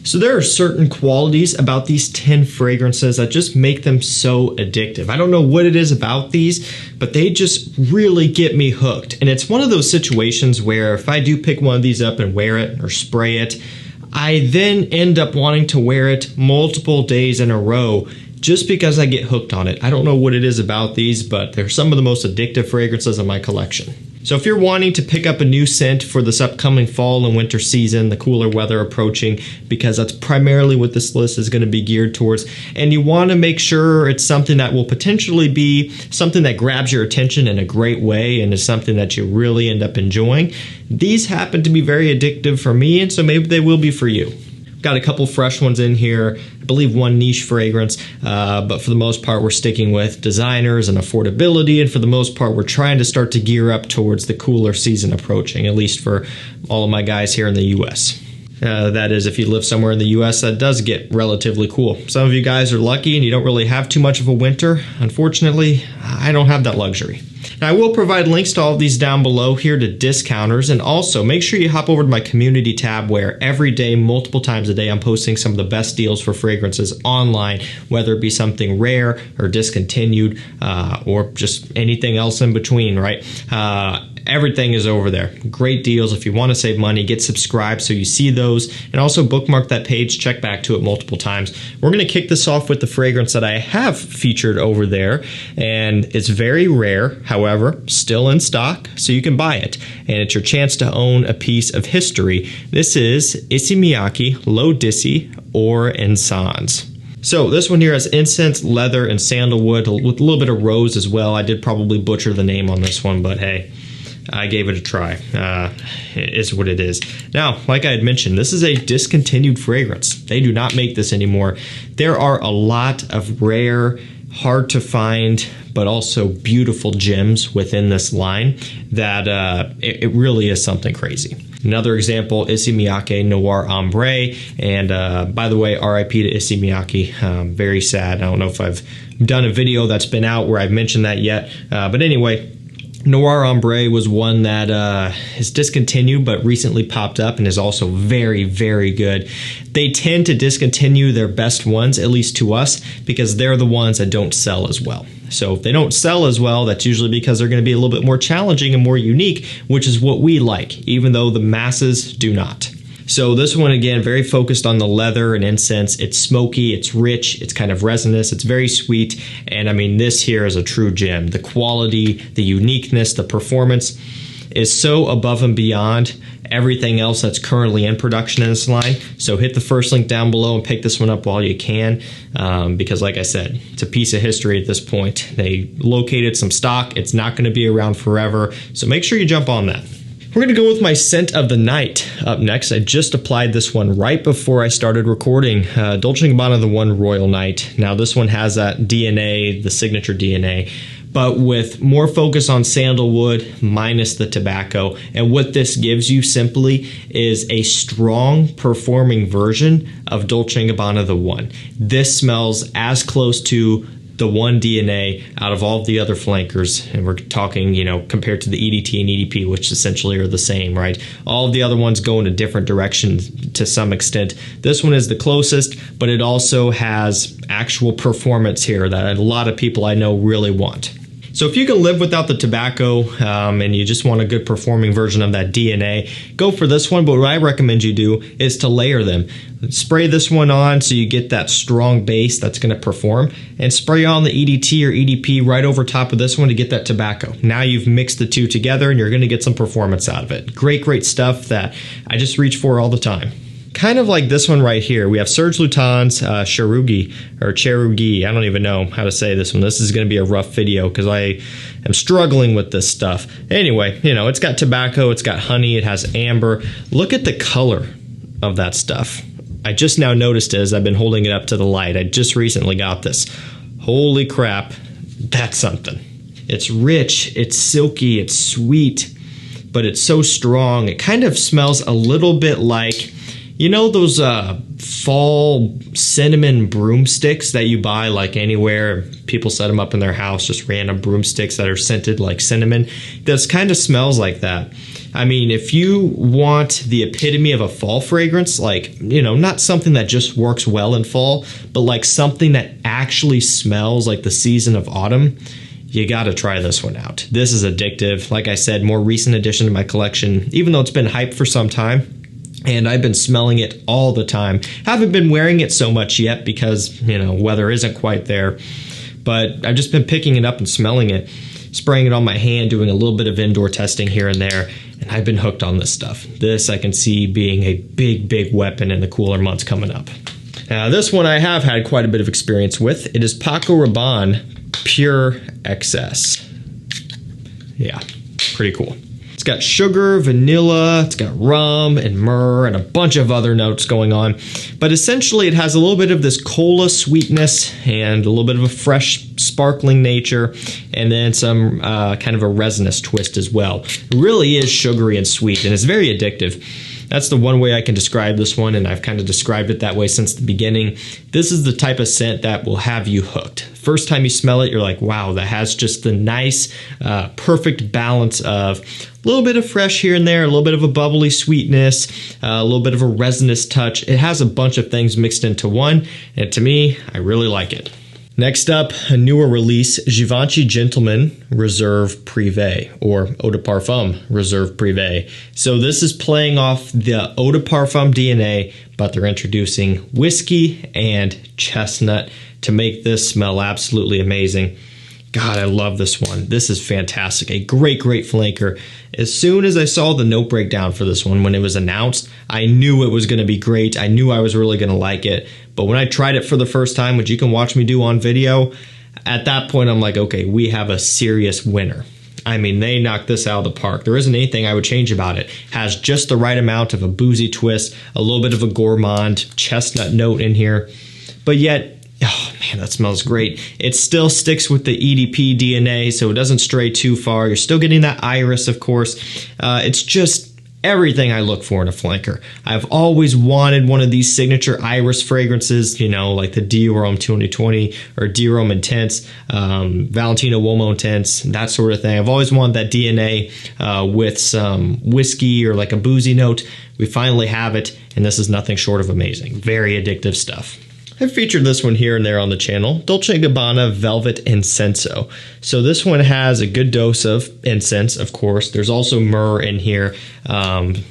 So there are certain qualities about these 10 fragrances that just make them so addictive. I don't know what it is about these, but they just really get me hooked. And it's one of those situations where if I do pick one of these up and wear it or spray it, I then end up wanting to wear it multiple days in a row just because I get hooked on it. I don't know what it is about these, but they're some of the most addictive fragrances in my collection. So if you're wanting to pick up a new scent for this upcoming fall and winter season, the cooler weather approaching, because that's primarily what this list is going to be geared towards, and you want to make sure it's something that will potentially be something that grabs your attention in a great way and is something that you really end up enjoying, these happen to be very addictive for me, and so maybe they will be for you. Got a couple fresh ones in here, I believe one niche fragrance, but for the most part we're sticking with designers and affordability, and for the most part we're trying to start to gear up towards the cooler season approaching, at least for all of my guys here in the US. That is, if you live somewhere in the US that does get relatively cool. Some of you guys are lucky and you don't really have too much of a winter. Unfortunately, I don't have that luxury. Now, I will provide links to all of these down below here to discounters, and also make sure you hop over to my community tab where every day, multiple times a day, I'm posting some of the best deals for fragrances online, whether it be something rare or discontinued or just anything else in between, right? Everything is over there. Great deals. If you want to save money, get subscribed so you see those, and also bookmark that page, check back to it multiple times. We're going to kick this off with the fragrance that I have featured over there, and it's very rare, however, still in stock, so you can buy it, and it's your chance to own a piece of history. This is Miyaki, L'Eau d'Issy, or Encens. So this one here has incense, leather, and sandalwood with a little bit of rose as well. I did probably butcher the name on this one, but hey, I gave it a try. It is what it is. Now, like I had mentioned, this is a discontinued fragrance. They do not make this anymore. There are a lot of rare, hard to find, but also beautiful gems within this line that it really is something crazy. Another example, Issey Miyake Noir Ombre, and by the way, RIP to Issey Miyake. Very sad. I don't know if I've done a video that's been out where I've mentioned that yet, but anyway, Noir Ombre was one that is discontinued but recently popped up and is also very, very good. They tend to discontinue their best ones, at least to us, because they're the ones that don't sell as well. So if they don't sell as well, that's usually because they're going to be a little bit more challenging and more unique, which is what we like, even though the masses do not. So this one, again, very focused on the leather and incense. It's smoky, it's rich, it's kind of resinous, it's very sweet. And I mean, this here is a true gem. The quality, the uniqueness, the performance is so above and beyond everything else that's currently in production in this line. So hit the first link down below and pick this one up while you can, because like I said, it's a piece of history at this point. They located some stock. It's not going to be around forever. So make sure you jump on that. We're going to go with my scent of the night up next. I just applied this one right before I started recording. Dolce Gabbana The One Royal Night. Now this one has that DNA, the signature DNA, but with more focus on sandalwood minus the tobacco. And what this gives you simply is a strong performing version of Dolce Gabbana The One. This smells as close to the one DNA out of all of the other flankers, and we're talking, you know, compared to the EDT and EDP, which essentially are the same, right? All of the other ones go in a different direction to some extent. This one is the closest, but it also has actual performance here that a lot of people I know really want. So if you can live without the tobacco and you just want a good performing version of that DNA, go for this one. But what I recommend you do is to layer them. Spray this one on so you get that strong base that's going to perform, and spray on the EDT or EDP right over top of this one to get that tobacco. Now you've mixed the two together and you're going to get some performance out of it. Great, great stuff that I just reach for all the time. Kind of like this one right here. We have Serge Lutens Cherugi. I don't even know how to say this one. This is going to be a rough video because I am struggling with this stuff. Anyway, you know, it's got tobacco, it's got honey, it has amber. Look at the color of that stuff. I just now noticed it as I've been holding it up to the light. I just recently got this. Holy crap, that's something. It's rich, it's silky, it's sweet, but it's so strong. It kind of smells a little bit like, you know, those fall cinnamon broomsticks that you buy like anywhere. People set them up in their house, just random broomsticks that are scented like cinnamon. This kind of smells like that. I mean, if you want the epitome of a fall fragrance, like, you know, not something that just works well in fall, but like something that actually smells like the season of autumn, you gotta try this one out. This is addictive. Like I said, more recent addition to my collection, even though it's been hyped for some time. And I've been smelling it all the time. Haven't been wearing it so much yet because, you know, weather isn't quite there. But I've just been picking it up and smelling it, spraying it on my hand, doing a little bit of indoor testing here and there. And I've been hooked on this stuff. This I can see being a big, big weapon in the cooler months coming up. Now, this one I have had quite a bit of experience with. It is Paco Rabanne Pure XS. Yeah, pretty cool. It's got sugar, vanilla, it's got rum and myrrh and a bunch of other notes going on. But essentially it has a little bit of this cola sweetness and a little bit of a fresh, sparkling nature, and then some kind of a resinous twist as well. It really is sugary and sweet, and it's very addictive. That's the one way I can describe this one, and I've kind of described it that way since the beginning. This is the type of scent that will have you hooked. First time you smell it, you're like, wow, that has just the nice, perfect balance of a little bit of fresh here and there, a little bit of a bubbly sweetness, a little bit of a resinous touch. It has a bunch of things mixed into one, and to me, I really like it. Next up, a newer release, Givenchy Gentleman Reserve Prive, or Eau de Parfum Reserve Prive. So this is playing off the Eau de Parfum DNA, but they're introducing whiskey and chestnut to make this smell absolutely amazing. God, I love this one. This is fantastic. A great, great flanker. As soon as I saw the note breakdown for this one when it was announced, I knew it was going to be great. I knew I was really going to like it. But when I tried it for the first time, which you can watch me do on video, at that point I'm like, okay, we have a serious winner. I mean, they knocked this out of the park. There isn't anything I would change about it. Has just the right amount of a boozy twist, a little bit of a gourmand chestnut note in here, but yet, oh man, that smells great. It still sticks with the EDP DNA, so it doesn't stray too far. You're still getting that iris, of course. It's just everything I look for in a flanker. I've always wanted one of these signature iris fragrances, you know, like the Dior 2020 or Dior Intense, Valentino Uomo Intense, that sort of thing. I've always wanted that DNA with some whiskey or like a boozy note. We finally have it, and this is nothing short of amazing. Very addictive stuff. I've featured this one here and there on the channel, Dolce Gabbana Velvet and Senso. So this one has a good dose of incense, of course. There's also myrrh in here. And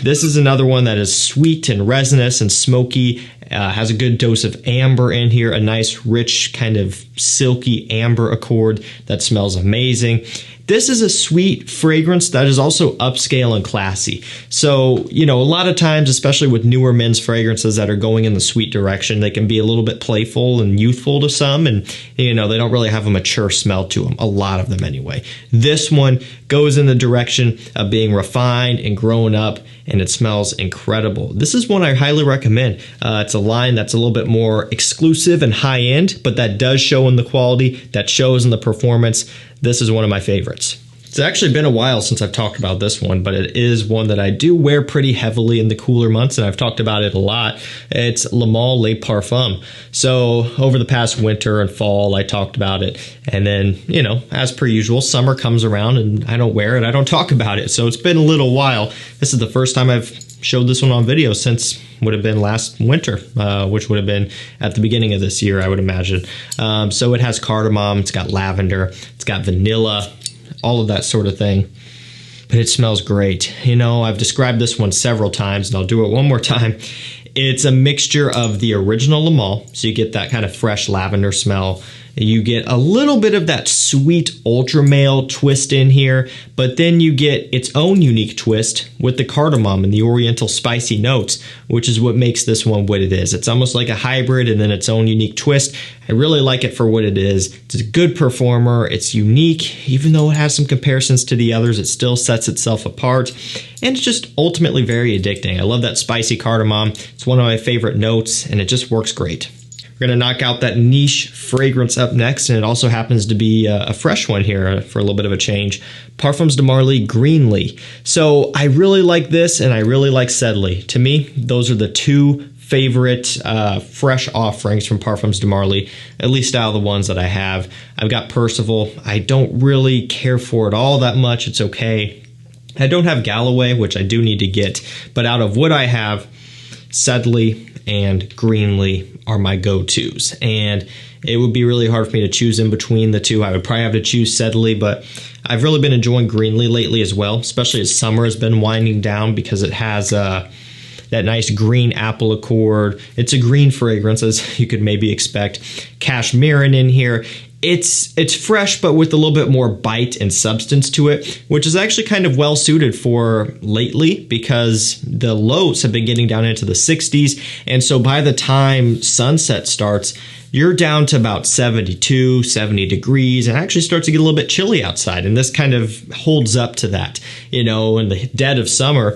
this is another one that is sweet and resinous and smoky. Has a good dose of amber in here, a nice rich kind of silky amber accord that smells amazing. This is a sweet fragrance that is also upscale and classy. So, you know, a lot of times, especially with newer men's fragrances that are going in the sweet direction, they can be a little bit playful and youthful to some, and, you know, they don't really have a mature smell to them, a lot of them anyway. This one goes in the direction of being refined and grown up, and it smells incredible. This is one I highly recommend. It's a line that's a little bit more exclusive and high-end, but that does show in the quality, that shows in the performance. This is one of my favorites. It's actually been a while since I've talked about this one, but it is one that I do wear pretty heavily in the cooler months, and I've talked about it a lot. It's Le Male Les Parfums. So over the past winter and fall, I talked about it, and then, you know, as per usual, summer comes around and I don't wear it, I don't talk about it. So it's been a little while. This is the first time I've showed this one on video since would have been last winter, which would have been at the beginning of this year, I would imagine. So it has cardamom, it's got lavender, it's got vanilla, all of that sort of thing. But it smells great. You know, I've described this one several times, and I'll do it one more time. It's a mixture of the original Le Male, so you get that kind of fresh lavender smell. You get a little bit of that sweet ultra male twist in here, but then you get its own unique twist with the cardamom and the oriental spicy notes, which is what makes this one what it is. It's almost like a hybrid and then its own unique twist. I really like it for what it is. It's a good performer. It's unique. Even though it has some comparisons to the others, it still sets itself apart. And it's just ultimately very addicting. I love that spicy cardamom. It's one of my favorite notes, and it just works great. We're going to knock out that niche fragrance up next, and it also happens to be a fresh one here for a little bit of a change. Parfums de Marly Greenlee. So I really like this, and I really like Sedley. To me, those are the two favorite fresh offerings from Parfums de Marly, at least out of the ones that I have. I've got Percival. I don't really care for it all that much. It's okay. I don't have Galloway, which I do need to get, but out of what I have, Sedley and Greenlee are my go-tos, and it would be really hard for me to choose in between the two. I would probably have to choose Sedley, but I've really been enjoying Greenlee lately as well, especially as summer has been winding down, because it has that nice green apple accord. It's a green fragrance, as you could maybe expect. Cashmerean in here. It's fresh, but with a little bit more bite and substance to it, which is actually kind of well suited for lately, because the lows have been getting down into the 60s. And so by the time sunset starts, you're down to about 72, 70 degrees, and it actually starts to get a little bit chilly outside. And this kind of holds up to that. You know, in the dead of summer,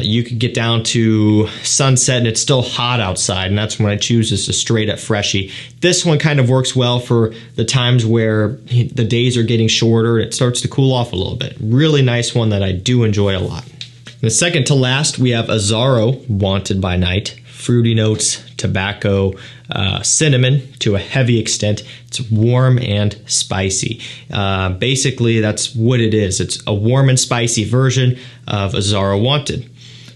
you could get down to sunset and it's still hot outside. And that's when I choose just a straight up freshie. This one kind of works well for the times where the days are getting shorter and it starts to cool off a little bit. Really nice one that I do enjoy a lot. The second to last, we have Azzaro Wanted by Night. Fruity notes, tobacco, cinnamon to a heavy extent. It's warm and spicy. Basically, that's what it is. It's a warm and spicy version of Azzaro Wanted.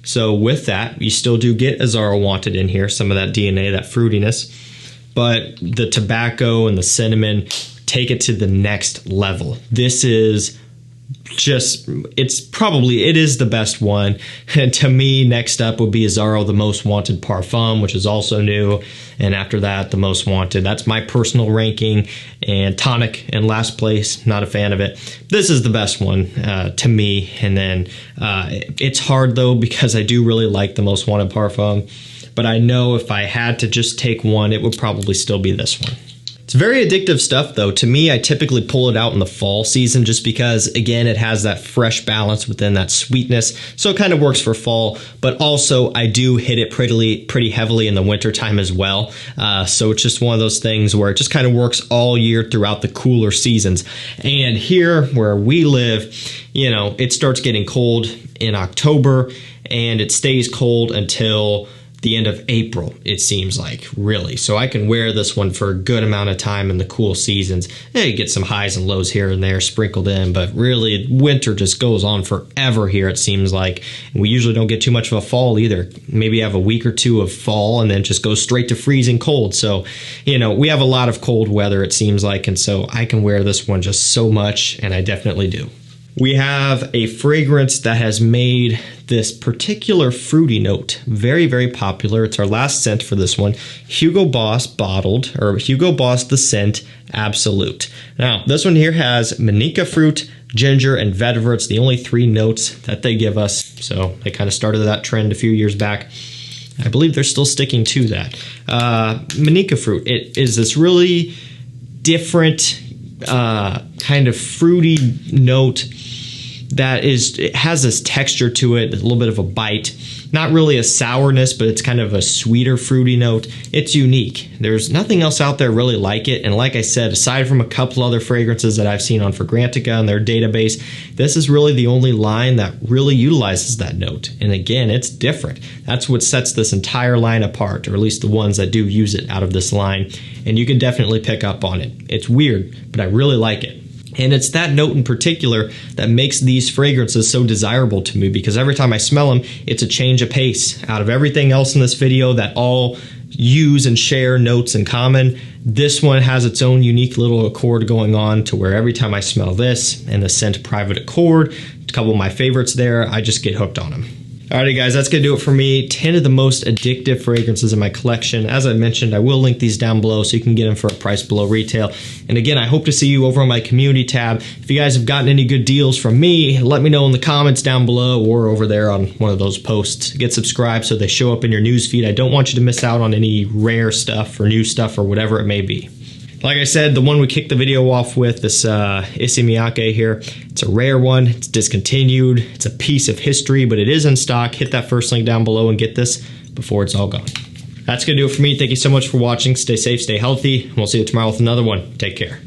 So with that, you still do get Azzaro Wanted in here, some of that DNA, that fruitiness. But the tobacco and the cinnamon take it to the next level. This is just, it is the best one. And to me, next up would be Azzaro, the Most Wanted Parfum, which is also new. And after that, the Most Wanted. That's my personal ranking. And Tonic in last place, not a fan of it. This is the best one to me. And then it's hard though, because I do really like the Most Wanted Parfum. But I know if I had to just take one, it would probably still be this one. It's very addictive stuff though. To me, I typically pull it out in the fall season just because, again, it has that fresh balance within that sweetness. So it kind of works for fall, but also I do hit it pretty heavily in the wintertime as well. So it's just one of those things where it just kind of works all year throughout the cooler seasons. And here where we live, you know, it starts getting cold in October and it stays cold until the end of April, it seems like, really. So I can wear this one for a good amount of time in the cool seasons. You get some highs and lows here and there sprinkled in, but really winter just goes on forever here, it seems like. And we usually don't get too much of a fall either. Maybe have a week or two of fall and then just go straight to freezing cold. So, you know, we have a lot of cold weather, it seems like, and so I can wear this one just so much, and I definitely do. We have a fragrance that has made this particular fruity note very, very popular. It's our last scent for this one. Hugo Boss bottled, or Hugo Boss the Scent Absolute. Now, this one here has Manica fruit, ginger, and vetiver. It's the only three notes that they give us. So they kind of started that trend a few years back. I believe they're still sticking to that. Manica fruit. It is this really different kind of fruity note that it has this texture to it, a little bit of a bite. Not really a sourness, but it's kind of a sweeter fruity note. It's unique. There's nothing else out there really like it. And like I said, aside from a couple other fragrances that I've seen on Fragrantica and their database, this is really the only line that really utilizes that note. And again, it's different. That's what sets this entire line apart, or at least the ones that do use it out of this line. And you can definitely pick up on it. It's weird, but I really like it. And it's that note in particular that makes these fragrances so desirable to me, because every time I smell them, it's a change of pace. Out of everything else in this video that all use and share notes in common, this one has its own unique little accord going on, to where every time I smell this and the scent Private Accord, a couple of my favorites there, I just get hooked on them. Alrighty guys, that's going to do it for me. 10 of the most addictive fragrances in my collection. As I mentioned, I will link these down below so you can get them for a price below retail. And again, I hope to see you over on my community tab. If you guys have gotten any good deals from me, let me know in the comments down below or over there on one of those posts. Get subscribed so they show up in your news feed. I don't want you to miss out on any rare stuff or new stuff or whatever it may be. Like I said, the one we kicked the video off with, this Miyaki here, it's a rare one, it's discontinued, it's a piece of history, but it is in stock. Hit that first link down below and get this before it's all gone. That's going to do it for me. Thank you so much for watching. Stay safe, stay healthy, and we'll see you tomorrow with another one. Take care.